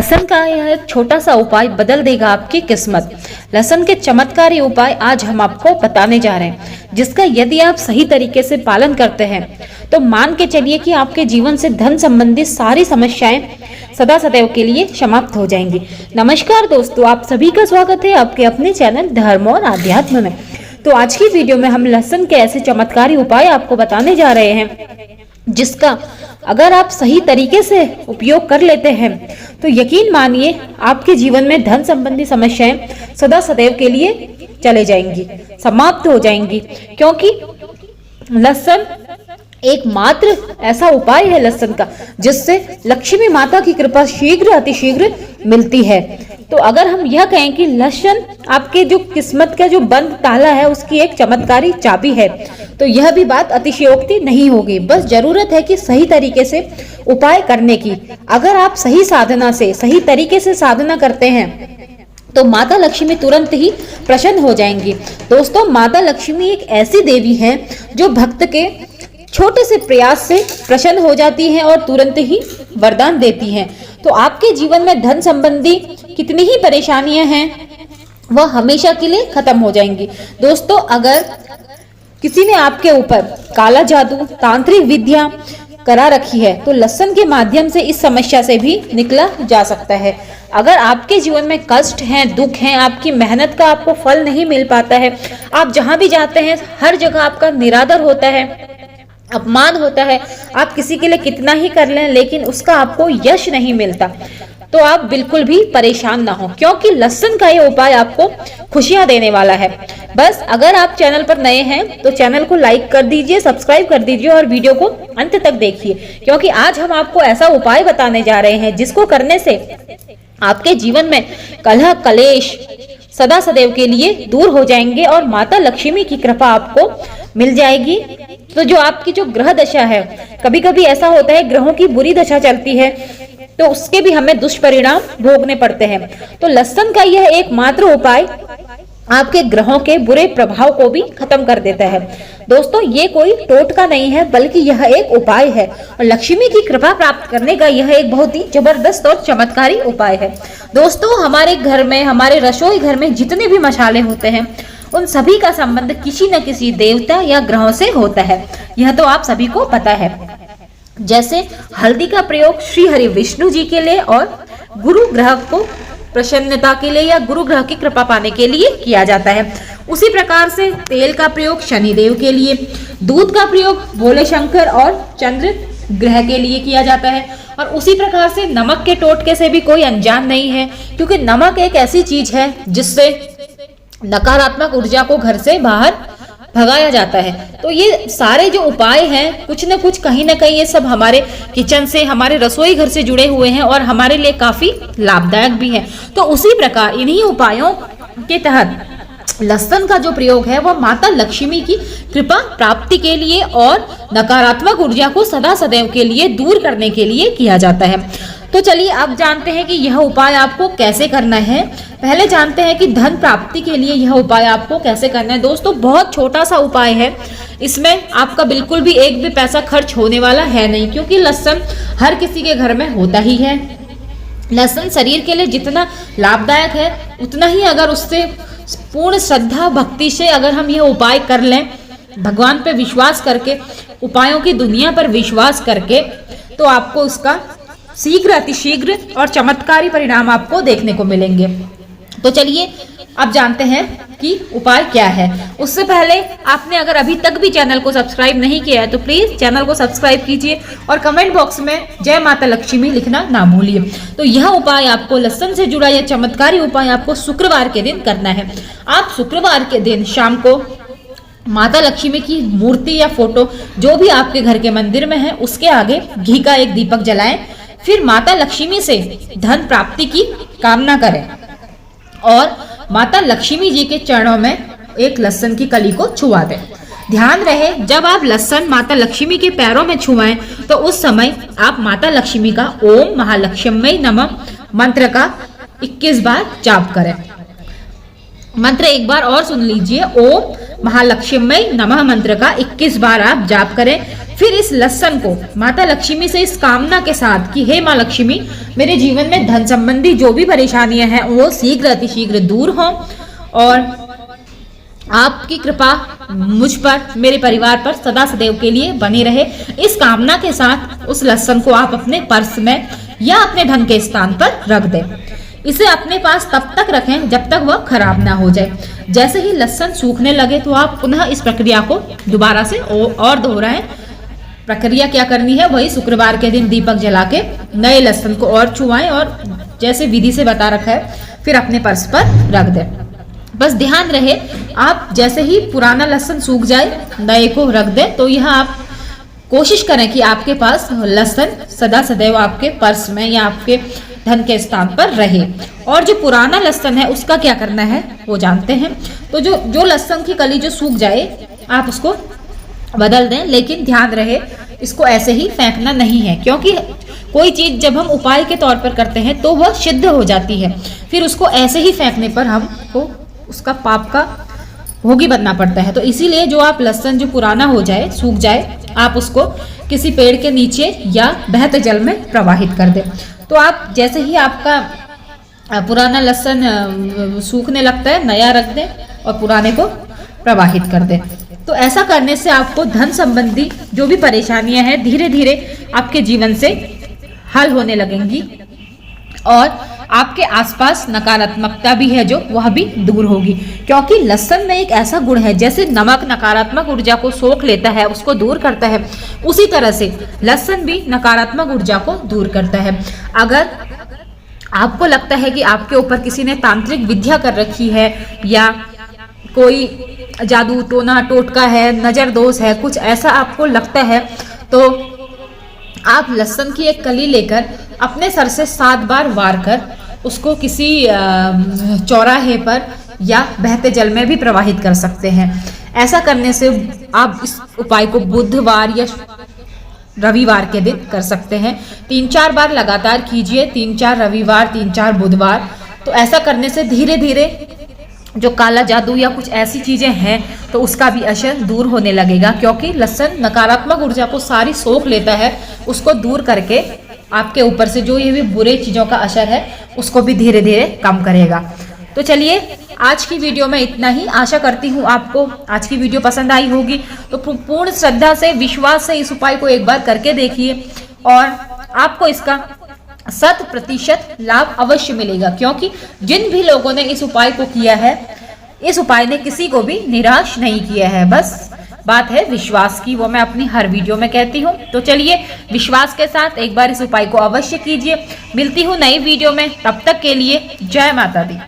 लहसुन का यह एक छोटा सा उपाय बदल देगा आपकी किस्मत। लहसुन के चमत्कारी उपाय आज हम आपको बताने जा रहे हैं, जिसका यदि आप सही तरीके से पालन करते हैं तो मान के चलिए कि आपके जीवन से धन संबंधी सारी समस्याएं सदा सदैव के लिए समाप्त हो जाएंगी। नमस्कार दोस्तों, आप सभी का स्वागत है आपके अपने चैनल धर्म और आध्यात्म में। तो आज की वीडियो में हम लहसुन के ऐसे चमत्कारी उपाय आपको बताने जा रहे हैं, जिसका अगर आप सही तरीके से उपयोग कर लेते हैं तो यकीन मानिए आपके जीवन में धन संबंधी समस्याएं सदा सदैव के लिए चले जाएंगी, समाप्त हो जाएंगी। क्योंकि लहसुन एकमात्र ऐसा उपाय है लहसुन का, जिससे लक्ष्मी माता की कृपा शीघ्र अतिशीघ्र मिलती है। तो अगर हम यह कहें कि लहसुन आपके जो किस्मत का जो बंद ताला है उसकी एक चमत्कारी चाबी है, तो यह भी बात अतिशयोक्ति नहीं होगी। बस जरूरत है कि सही तरीके से उपाय करने की। अगर आप सही साधना से, सही तरीके से साधना करते हैं तो माता लक्ष्मी तुरंत ही प्रसन्न हो जाएंगी। दोस्तों, माता लक्ष्मी एक ऐसी देवी है जो भक्त के छोटे से प्रयास से प्रसन्न हो जाती हैं और तुरंत ही वरदान देती हैं। तो आपके जीवन में धन संबंधी कितनी ही परेशानियां हैं वह हमेशा के लिए खत्म हो जाएंगी। दोस्तों, अगर किसी ने आपके ऊपर काला जादू, तांत्रिक विद्या करा रखी है तो लहसुन के माध्यम से इस समस्या से भी निकला जा सकता है। अगर आपके जीवन में कष्ट हैं, दुख हैं, आपकी मेहनत का आपको फल नहीं मिल पाता है, आप जहां भी जाते हैं हर जगह आपका निरादर होता है, अपमान होता है, आप किसी के लिए कितना ही कर लें लेकिन उसका आपको यश नहीं मिलता, तो आप बिल्कुल भी परेशान ना हो, क्योंकि लहसुन का ये उपाय आपको खुशियां देने वाला है। बस अगर आप चैनल पर नए हैं तो चैनल को लाइक कर दीजिए, सब्सक्राइब कर दीजिए और वीडियो को अंत तक देखिए, क्योंकि आज हम आपको ऐसा उपाय बताने जा रहे हैं जिसको करने से आपके जीवन में कलह कलेश सदा सदैव के लिए दूर हो जाएंगे और माता लक्ष्मी की कृपा आपको मिल जाएगी। तो जो आपकी जो ग्रह दशा है, कभी कभी ऐसा होता है ग्रहों की बुरी दशा चलती है तो उसके भी हमें दुष्परिणाम भोगने पड़ते हैं। तो लहसुन का यह एकमात्र उपाय आपके ग्रहों के बुरे प्रभाव को भी खत्म कर देता है। दोस्तों, ये कोई टोटका नहीं है बल्कि यह एक उपाय है और लक्ष्मी की कृपा प्राप्त करने का यह एक बहुत ही जबरदस्त और चमत्कारी उपाय है। दोस्तों, हमारे घर में, हमारे रसोई घर में जितने भी मसाले होते हैं उन सभी का संबंध किसी न किसी देवता या ग्रहों से होता है, यह तो आप सभी को पता है। जैसे हल्दी का प्रयोग श्री हरि विष्णु जी के लिए और गुरु ग्रह को प्रसन्नता के लिए या गुरु ग्रह की कृपा पाने के लिए किया जाता है। उसी प्रकार से तेल का प्रयोग शनिदेव के लिए, दूध का प्रयोग भोले शंकर और चंद्र ग्रह के लिए किया जाता है। और उसी प्रकार से नमक के टोटके से भी कोई अनजान नहीं है, क्योंकि नमक एक ऐसी चीज है जिससे नकारात्मक ऊर्जा को घर से बाहर भगाया जाता है। तो ये सारे जो उपाय हैं कुछ न कुछ कहीं ना कहीं ये सब हमारे किचन से, हमारे रसोई घर से जुड़े हुए हैं और हमारे लिए काफी लाभदायक भी है। तो उसी प्रकार इन्हीं उपायों के तहत लहसुन का जो प्रयोग है वह माता लक्ष्मी की कृपा प्राप्ति के लिए और नकारात्मक ऊर्जा को सदा सदैव के लिए दूर करने के लिए किया जाता है। तो चलिए अब जानते हैं कि यह उपाय आपको कैसे करना है। पहले जानते हैं कि धन प्राप्ति के लिए यह उपाय आपको कैसे करना है। दोस्तों, बहुत छोटा सा उपाय है, इसमें आपका बिल्कुल भी एक भी पैसा खर्च होने वाला है नहीं, क्योंकि लहसुन हर किसी के घर में होता ही है। लहसुन शरीर के लिए जितना लाभदायक है उतना ही अगर उससे पूर्ण श्रद्धा भक्ति से अगर हम यह उपाय कर लें, भगवान पे विश्वास करके, उपायों की दुनिया पर विश्वास करके, तो आपको उसका शीघ्र अतिशीघ्र और चमत्कारी परिणाम आपको देखने को मिलेंगे। तो चलिए अब जानते हैं कि उपाय क्या है। उससे पहले आपने अगर अभी तक भी चैनल को सब्सक्राइब नहीं किया है तो प्लीज चैनल को सब्सक्राइब कीजिए और कमेंट बॉक्स में जय माता लक्ष्मी लिखना ना भूलिए। तो यह उपाय आपको लहसुन से जुड़ा यह चमत्कारी उपाय आपको शुक्रवार के दिन करना है। आप शुक्रवार के दिन शाम को माता लक्ष्मी की मूर्ति या फोटो जो भी आपके घर के मंदिर में है उसके आगे घी का एक दीपक जलाएं, फिर माता लक्ष्मी से धन प्राप्ति की कामना करें और माता लक्ष्मी जी के चरणों में एक लहसुन की कली को छुआ दें। ध्यान रहे, जब आप लहसुन माता लक्ष्मी के पैरों में छुआएं तो उस समय आप माता लक्ष्मी का ओम महालक्ष्मी नमः मंत्र का 21 बार जाप करें। मंत्र एक बार और सुन लीजिए, ओम महालक्ष्मी नमः मंत्र का 21 बार आप जाप करें। फिर इस लहसुन को माता लक्ष्मी से इस कामना के साथ कि हे माँ लक्ष्मी, मेरे जीवन में धन संबंधी जो भी परेशानियां हैं वो शीघ्र अतिशीघ्र दूर हों और आपकी कृपा मुझ पर, मेरे परिवार पर सदा सदैव के लिए बनी रहे। इस कामना के साथ उस लहसुन को आप अपने पर्स में या अपने धन के स्थान पर रख दें। इसे अपने पास तब तक रखें जब तक वह खराब ना हो जाए। जैसे ही लहसुन सूखने लगे तो आप पुनः इस प्रक्रिया को दोबारा से और दोहराएं। प्रक्रिया क्या करनी है, वही शुक्रवार के दिन दीपक जला के नए लहसुन को और छुआएं और जैसे विधि से बता रखा है फिर अपने पर्स पर रख दें। बस ध्यान रहे, आप जैसे ही पुराना लहसुन सूख जाए नए को रख दें। तो यह आप कोशिश करें कि आपके पास लहसुन सदा सदैव आपके पर्स में या आपके धन के स्थान पर रहे। और जो पुराना लहसुन है उसका क्या करना है वो जानते हैं। तो जो लहसुन की कली जो सूख जाए आप उसको बदल दें, लेकिन ध्यान रहे इसको ऐसे ही फेंकना नहीं है, क्योंकि कोई चीज जब हम उपाय के तौर पर करते हैं तो वह सिद्ध हो जाती है। फिर उसको ऐसे ही फेंकने पर हमको उसका पाप का भोगी बनना पड़ता है। तो इसीलिए जो आप लहसुन जो पुराना हो जाए, सूख जाए, आप उसको किसी पेड़ के नीचे या बहते जल में प्रवाहित कर दें। तो आप जैसे ही आपका पुराना लहसुन सूखने लगता है नया रख दें और पुराने को प्रवाहित कर दें। तो ऐसा करने से आपको धन संबंधी जो भी परेशानियां हैं धीरे धीरे आपके जीवन से हल होने लगेंगी और आपके आसपास नकारात्मकता भी है जो वह भी दूर होगी। क्योंकि लहसुन में एक ऐसा गुण है, जैसे नमक नकारात्मक ऊर्जा को सोख लेता है, उसको दूर करता है, उसी तरह से लहसुन भी नकारात्मक ऊर्जा को दूर करता है। अगर आपको लगता है कि आपके ऊपर किसी ने तांत्रिक विद्या कर रखी है या कोई जादू टोना टोटका है, नजर दोष है, कुछ ऐसा आपको लगता है, तो आप लहसुन की एक कली लेकर अपने सर से 7 बार वार कर उसको किसी चौराहे पर या बहते जल में भी प्रवाहित कर सकते हैं। ऐसा करने से आप इस उपाय को बुधवार या रविवार के दिन कर सकते हैं। 3-4 बार लगातार कीजिए, 3-4 रविवार, 3-4 बुधवार। तो ऐसा करने से धीरे धीरे जो काला जादू या कुछ ऐसी चीजें हैं तो उसका भी असर दूर होने लगेगा। क्योंकि लहसुन नकारात्मक ऊर्जा को सारी सोख लेता है, उसको दूर करके आपके ऊपर से जो ये भी बुरे चीजों का असर है उसको भी धीरे धीरे कम करेगा। तो चलिए आज की वीडियो में इतना ही। आशा करती हूँ आपको आज की वीडियो पसंद आई होगी। तो पूर्ण श्रद्धा से, विश्वास से इस उपाय को एक बार करके देखिए और आपको इसका 100% लाभ अवश्य मिलेगा। क्योंकि जिन भी लोगों ने इस उपाय को किया है, इस उपाय ने किसी को भी निराश नहीं किया है। बस बात है विश्वास की, वो मैं अपनी हर वीडियो में कहती हूँ। तो चलिए विश्वास के साथ एक बार इस उपाय को अवश्य कीजिए। मिलती हूँ नई वीडियो में, तब तक के लिए जय माता दी।